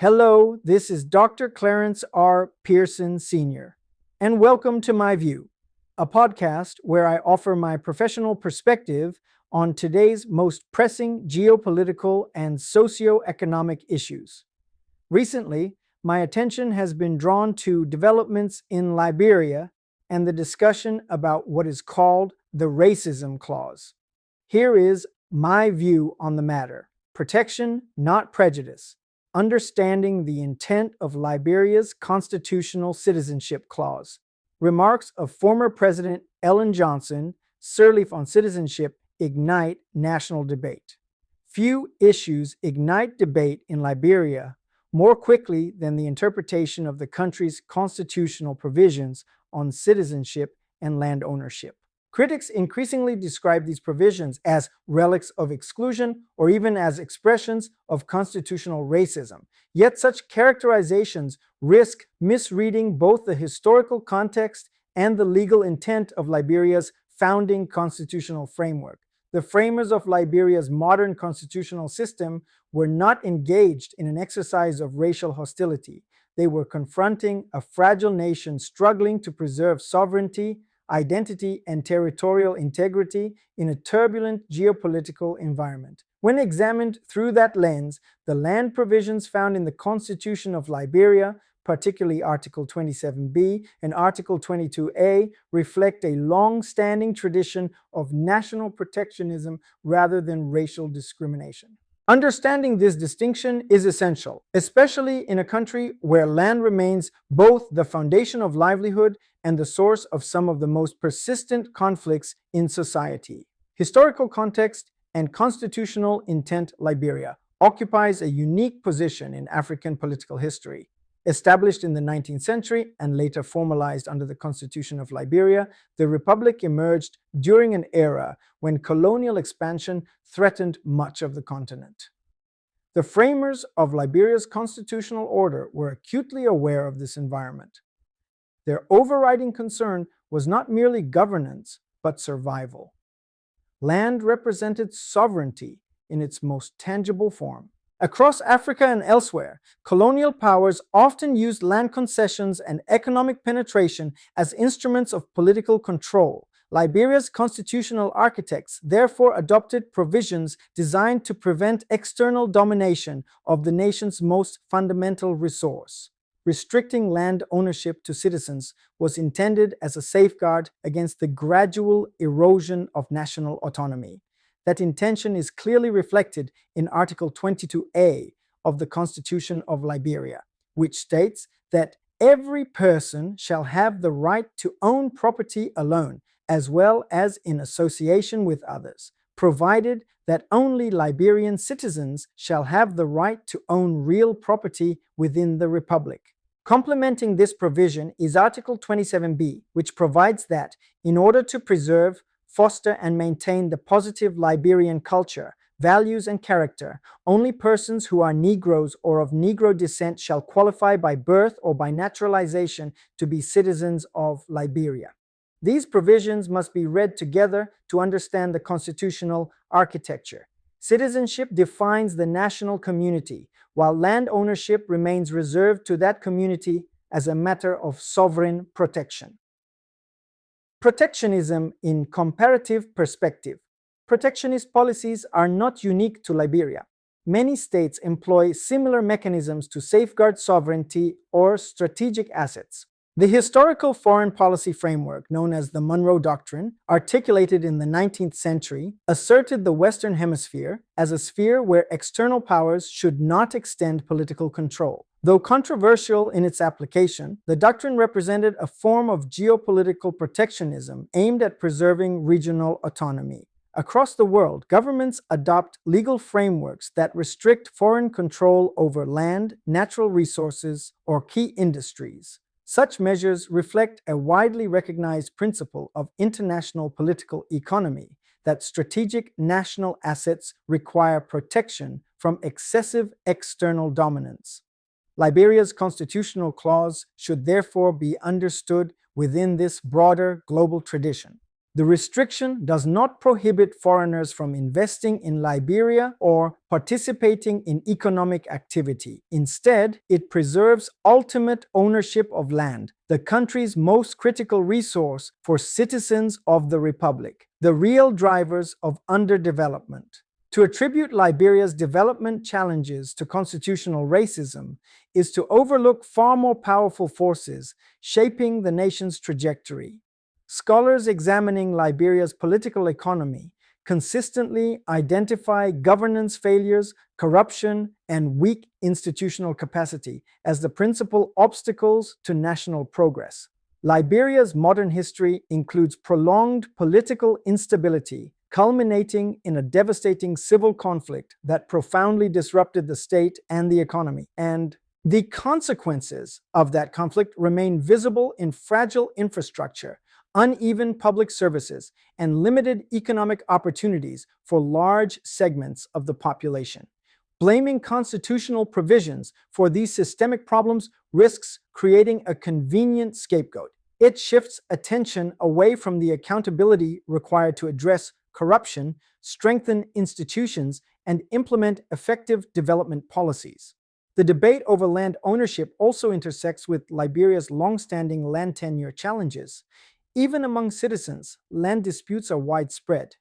Hello, this is Dr. Clarence R. Pearson Sr., and welcome to My View, a podcast where I offer my professional perspective on today's most pressing geopolitical and socioeconomic issues. Recently, my attention has been drawn to developments in Liberia and the discussion about what is called the Racism Clause. Here is my view on the matter: protection, not prejudice. Understanding the intent of Liberia's constitutional citizenship clause. Remarks of former President Ellen Johnson, Sirleaf on citizenship, ignite national debate. Few issues ignite debate in Liberia more quickly than the interpretation of the country's constitutional provisions on citizenship and land ownership. Critics increasingly describe these provisions as relics of exclusion or even as expressions of constitutional racism. Yet such characterizations risk misreading both the historical context and the legal intent of Liberia's founding constitutional framework. The framers of Liberia's modern constitutional system were not engaged in an exercise of racial hostility. They were confronting a fragile nation struggling to preserve sovereignty, identity, and territorial integrity in a turbulent geopolitical environment. When examined through that lens, the land provisions found in the Constitution of Liberia, particularly Article 27B and Article 22A, reflect a long-standing tradition of national protectionism rather than racial discrimination. Understanding this distinction is essential, especially in a country where land remains both the foundation of livelihood and the source of some of the most persistent conflicts in society. Historical context and constitutional intent. Liberia occupies a unique position in African political history. Established in the 19th century and later formalized under the Constitution of Liberia, the Republic emerged during an era when colonial expansion threatened much of the continent. The framers of Liberia's constitutional order were acutely aware of this environment. Their overriding concern was not merely governance, but survival. Land represented sovereignty in its most tangible form. Across Africa and elsewhere, colonial powers often used land concessions and economic penetration as instruments of political control. Liberia's constitutional architects therefore adopted provisions designed to prevent external domination of the nation's most fundamental resource. Restricting land ownership to citizens was intended as a safeguard against the gradual erosion of national autonomy. That intention is clearly reflected in Article 22A of the Constitution of Liberia, which states that every person shall have the right to own property alone, as well as in association with others, provided that only Liberian citizens shall have the right to own real property within the Republic. Complementing this provision is Article 27B, which provides that in order to preserve, foster, and maintain the positive Liberian culture, values, and character, only persons who are Negroes or of Negro descent shall qualify by birth or by naturalization to be citizens of Liberia. These provisions must be read together to understand the constitutional architecture. Citizenship defines the national community, while land ownership remains reserved to that community as a matter of sovereign protection. Protectionism in comparative perspective. Protectionist policies are not unique to Liberia. Many states employ similar mechanisms to safeguard sovereignty or strategic assets. The historical foreign policy framework, known as the Monroe Doctrine, articulated in the 19th century, asserted the Western Hemisphere as a sphere where external powers should not extend political control. Though controversial in its application, the doctrine represented a form of geopolitical protectionism aimed at preserving regional autonomy. Across the world, governments adopt legal frameworks that restrict foreign control over land, natural resources, or key industries. Such measures reflect a widely recognized principle of international political economy that strategic national assets require protection from excessive external dominance. Liberia's constitutional clause should therefore be understood within this broader global tradition. The restriction does not prohibit foreigners from investing in Liberia or participating in economic activity. Instead, it preserves ultimate ownership of land, the country's most critical resource for citizens of the Republic, the real drivers of underdevelopment. To attribute Liberia's development challenges to constitutional racism is to overlook far more powerful forces shaping the nation's trajectory. Scholars examining Liberia's political economy consistently identify governance failures, corruption, and weak institutional capacity as the principal obstacles to national progress. Liberia's modern history includes prolonged political instability, culminating in a devastating civil conflict that profoundly disrupted the state and the economy. And the consequences of that conflict remain visible in fragile infrastructure, uneven public services, and limited economic opportunities for large segments of the population. Blaming constitutional provisions for these systemic problems risks creating a convenient scapegoat. It shifts attention away from the accountability required to address corruption, strengthen institutions, and implement effective development policies. The debate over land ownership also intersects with Liberia's long-standing land tenure challenges. Even among citizens, land disputes are widespread.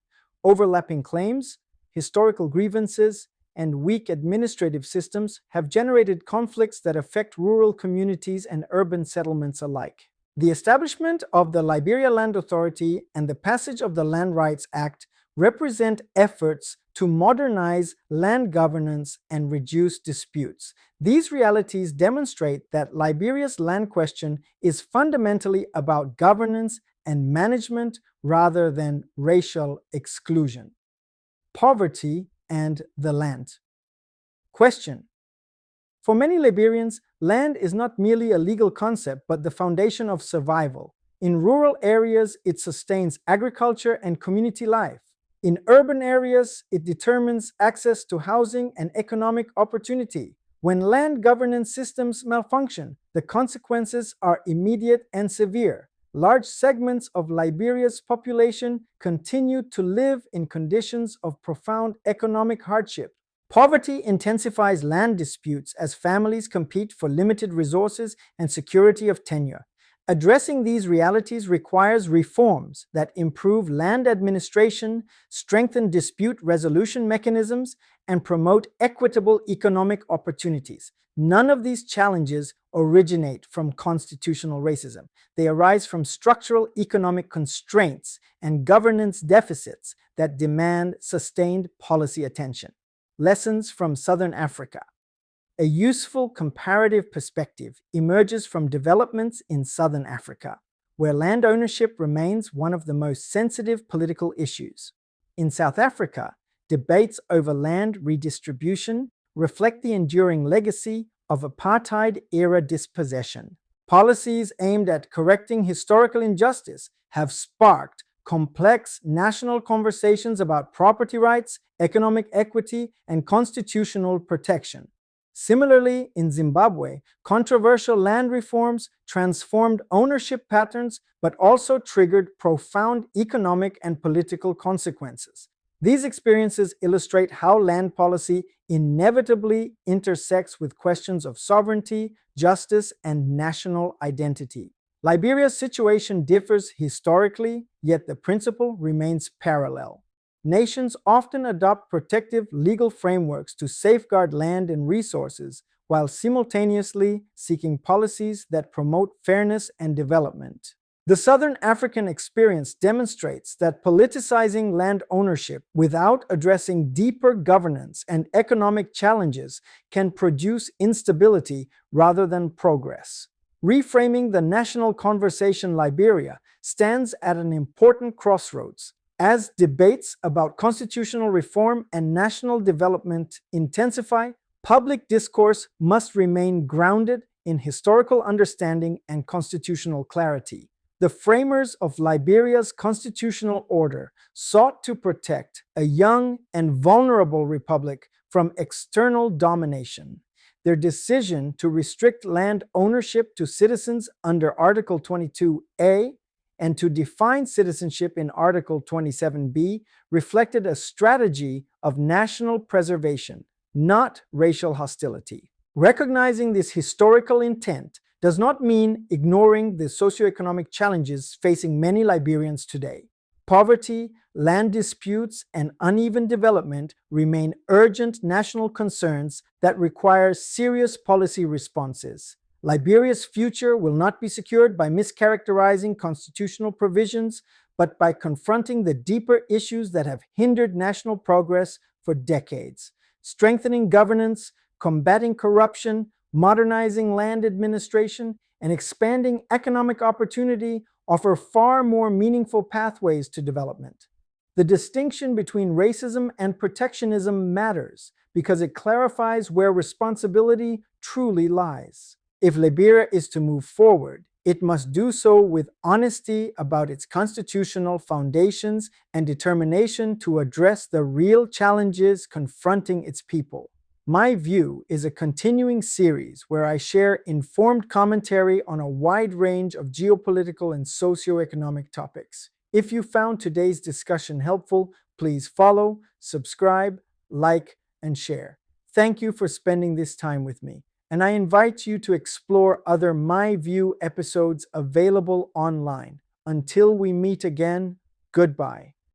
Overlapping claims, historical grievances, and weak administrative systems have generated conflicts that affect rural communities and urban settlements alike. The establishment of the Liberia Land Authority and the passage of the Land Rights Act represent efforts to modernize land governance and reduce disputes. These realities demonstrate that Liberia's land question is fundamentally about governance and management rather than racial exclusion. Poverty and the land. Question: for many Liberians, land is not merely a legal concept, but the foundation of survival. In rural areas, it sustains agriculture and community life. In urban areas, it determines access to housing and economic opportunity. When land governance systems malfunction, the consequences are immediate and severe. Large segments of Liberia's population continue to live in conditions of profound economic hardship. Poverty intensifies land disputes as families compete for limited resources and security of tenure. Addressing these realities requires reforms that improve land administration, strengthen dispute resolution mechanisms, and promote equitable economic opportunities. None of these challenges originate from constitutional racism. They arise from structural economic constraints and governance deficits that demand sustained policy attention. Lessons from Southern Africa. A useful comparative perspective emerges from developments in Southern Africa, where land ownership remains one of the most sensitive political issues. In South Africa, debates over land redistribution reflect the enduring legacy of apartheid-era dispossession. Policies aimed at correcting historical injustice have sparked complex national conversations about property rights, economic equity, and constitutional protection. Similarly, in Zimbabwe, controversial land reforms transformed ownership patterns but also triggered profound economic and political consequences. These experiences illustrate how land policy inevitably intersects with questions of sovereignty, justice, and national identity. Liberia's situation differs historically, yet the principle remains parallel. Nations often adopt protective legal frameworks to safeguard land and resources while simultaneously seeking policies that promote fairness and development. The Southern African experience demonstrates that politicizing land ownership without addressing deeper governance and economic challenges can produce instability rather than progress. Reframing the national conversation, Liberia stands at an important crossroads. As debates about constitutional reform and national development intensify, public discourse must remain grounded in historical understanding and constitutional clarity. The framers of Liberia's constitutional order sought to protect a young and vulnerable republic from external domination. Their decision to restrict land ownership to citizens under Article 22A and to define citizenship in Article 27B reflected a strategy of national preservation, not racial hostility. Recognizing this historical intent does not mean ignoring the socioeconomic challenges facing many Liberians today. Poverty, land disputes, and uneven development remain urgent national concerns that require serious policy responses. Liberia's future will not be secured by mischaracterizing constitutional provisions, but by confronting the deeper issues that have hindered national progress for decades. Strengthening governance, combating corruption, modernizing land administration, and expanding economic opportunity offer far more meaningful pathways to development. The distinction between racism and protectionism matters because it clarifies where responsibility truly lies. If Liberia is to move forward, it must do so with honesty about its constitutional foundations and determination to address the real challenges confronting its people. My View is a continuing series where I share informed commentary on a wide range of geopolitical and socioeconomic topics. If you found today's discussion helpful, please follow, subscribe, like, and share. Thank you for spending this time with me, and I invite you to explore other My View episodes available online. Until we meet again, goodbye.